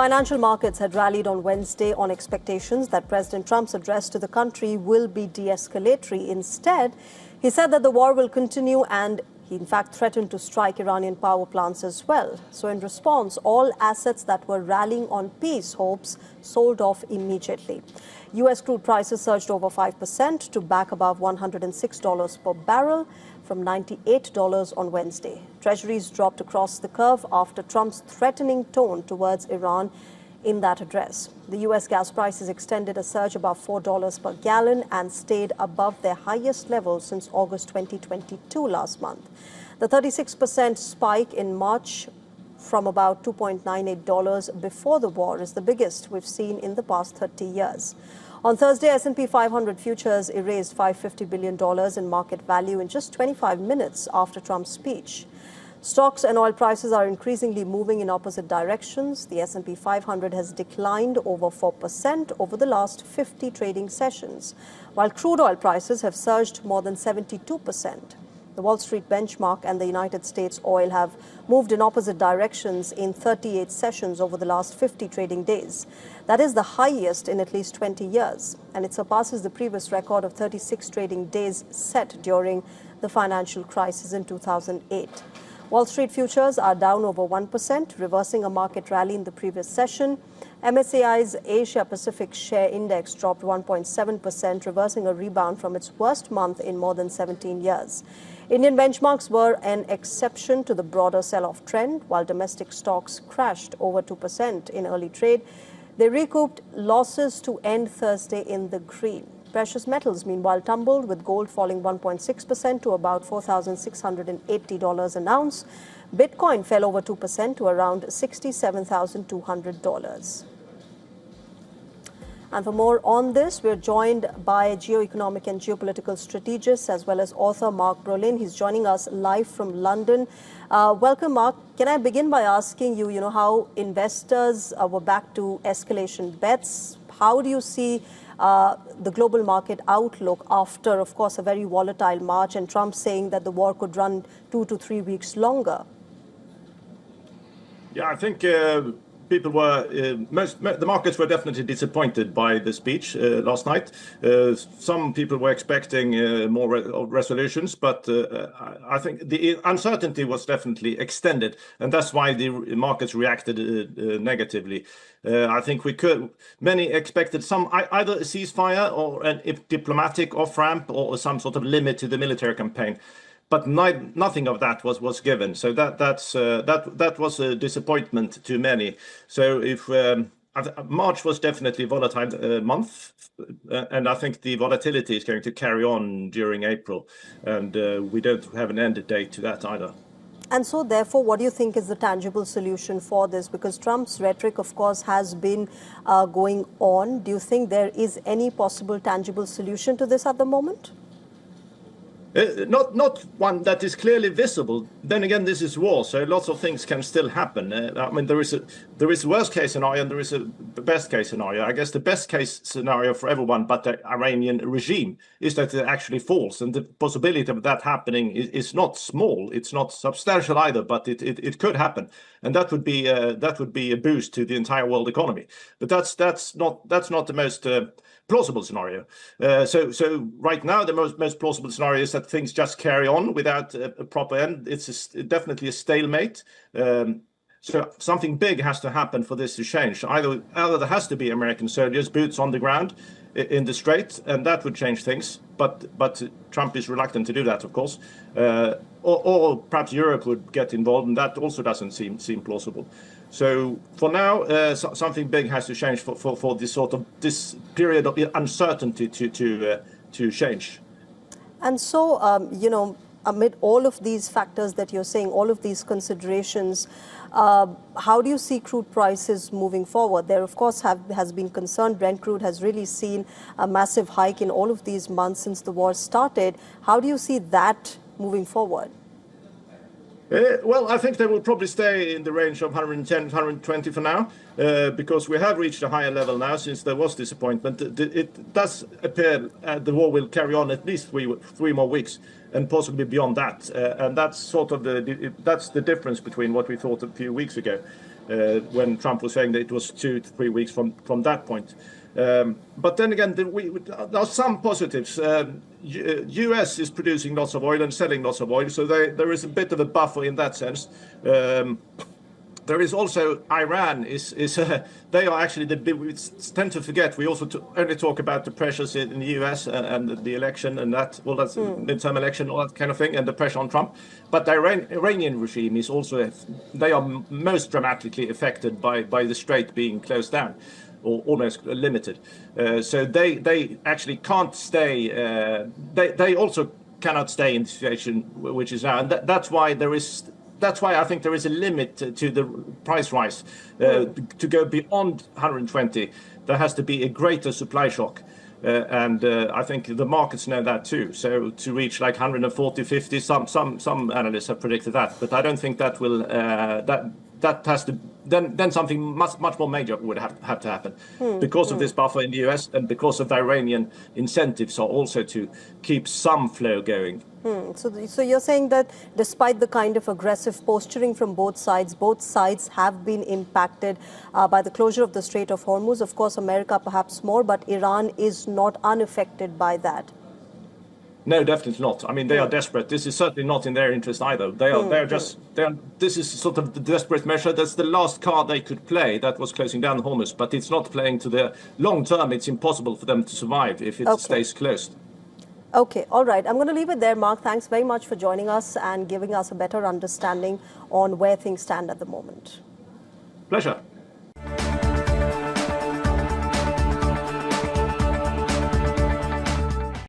Financial markets had rallied on Wednesday on expectations that President Trump's address to the country will be de-escalatory. Instead, he said that the war will continue, and he in fact threatened to strike Iranian power plants as well. So in response, all assets that were rallying on peace hopes sold off immediately. U.S. crude prices surged over 5% to back above $106 per barrel from $98 on Wednesday. Treasuries dropped across the curve after Trump's threatening tone towards Iran in that address. The U.S. gas prices extended a surge above $4 per gallon and stayed above their highest level since August 2022 last month. The 36% spike in March from about $2.98 before the war is the biggest we've seen in the past 30 years. On Thursday, S&P 500 futures erased $550 billion in market value in just 25 minutes after Trump's speech. Stocks and oil prices are increasingly moving in opposite directions. The S&P 500 has declined over 4% over the last 50 trading sessions, while crude oil prices have surged more than 72%. The Wall Street benchmark and the United States oil have moved in opposite directions in 38 sessions over the last 50 trading days. That is the highest in at least 20 years, and it surpasses the previous record of 36 trading days set during the financial crisis in 2008. Wall Street futures are down over 1%, reversing a market rally in the previous session. MSCI's Asia Pacific Share Index dropped 1.7%, reversing a rebound from its worst month in more than 17 years. Indian benchmarks were an exception to the broader sell-off trend. While domestic stocks crashed over 2% in early trade, they recouped losses to end Thursday in the green. Precious metals, meanwhile, tumbled, with gold falling 1.6% to about $4,680 an ounce. Bitcoin fell over 2% to around $67,200. And for more on this, we're joined by geoeconomic and geopolitical strategist as well as author Mark Brolin. He's joining us live from London. Welcome, Mark. Can I begin by asking you, how investors were back to escalation bets? How do you see the global market outlook after, of course, a very volatile March and Trump saying that the war could run 2 to 3 weeks longer? Yeah, I think people were, the markets were definitely disappointed by the speech last night. Some people were expecting more resolutions, but I think the uncertainty was definitely extended, and that's why the markets reacted negatively. I think many expected some either a ceasefire or a diplomatic off-ramp or some sort of limit to the military campaign. But nothing of that was given, so that was a disappointment to many. So if March was definitely a volatile month, and I think the volatility is going to carry on during April, and we don't have an end date to that either. And so, therefore, what do you think is the tangible solution for this? Because Trump's rhetoric, of course, has been going on. Do you think there is any possible tangible solution to this at the moment? Not one that is clearly visible. Then again, this is war, so lots of things can still happen. I mean, there is a worst case scenario and there is a best case scenario. I guess the best case scenario for everyone but the Iranian regime is that it actually falls, and the possibility of that happening is not small. It's not substantial either, but it could happen, and that would be a boost to the entire world economy. But that's not the most plausible scenario. So right now, the most plausible scenario is that things just carry on without a proper end. It's definitely a stalemate. So something big has to happen for this to change. Either there has to be American soldiers, boots on the ground in the Strait, and that would change things. But Trump is reluctant to do that, of course. Or perhaps Europe would get involved, and that also doesn't seem plausible. So for now, something big has to change for this period of uncertainty to change. And so, amid all of these factors that you're saying, all of these considerations, how do you see crude prices moving forward? There, of course, has been concern. Brent crude has really seen a massive hike in all of these months since the war started. How do you see that moving forward? Well, I think they will probably stay in the range of 110, 120 for now, because we have reached a higher level now since there was disappointment. It does appear the war will carry on at least three more weeks, and possibly beyond that. And that's sort of that's the difference between what we thought a few weeks ago. when Trump was saying that it was 2 to 3 weeks from that point. But then again, there are some positives. US is producing lots of oil and selling lots of oil, so there is a bit of a buffer in that sense. There is also Iran they are actually we tend to forget. We also only talk about the pressures in the US and the election and that's midterm election, all that kind of thing, and the pressure on Trump. But the Iranian regime is also, they are most dramatically affected by the Strait being closed down or almost limited. So they actually can't stay. They also cannot stay in the situation which is now, and that's why there is. That's why I think there is a limit to the price rise. To go beyond 120, there has to be a greater supply shock. And I think the markets know that too. So to reach like 140, 50, some analysts have predicted that. But I don't think that will, that has to, then something much more major would have to happen. Because of this buffer in the US and because of the Iranian incentives are also to keep some flow going. So you're saying that despite the kind of aggressive posturing from both sides have been impacted by the closure of the Strait of Hormuz. Of course, America perhaps more, but Iran is not unaffected by that. No, definitely not. I mean, they are desperate. This is certainly not in their interest either. This is sort of the desperate measure. That's the last card they could play. That was closing down Hormuz, but it's not playing to the long term. It's impossible for them to survive if it stays closed. Okay, all right. I'm going to leave it there, Mark. Thanks very much for joining us and giving us a better understanding on where things stand at the moment. Pleasure.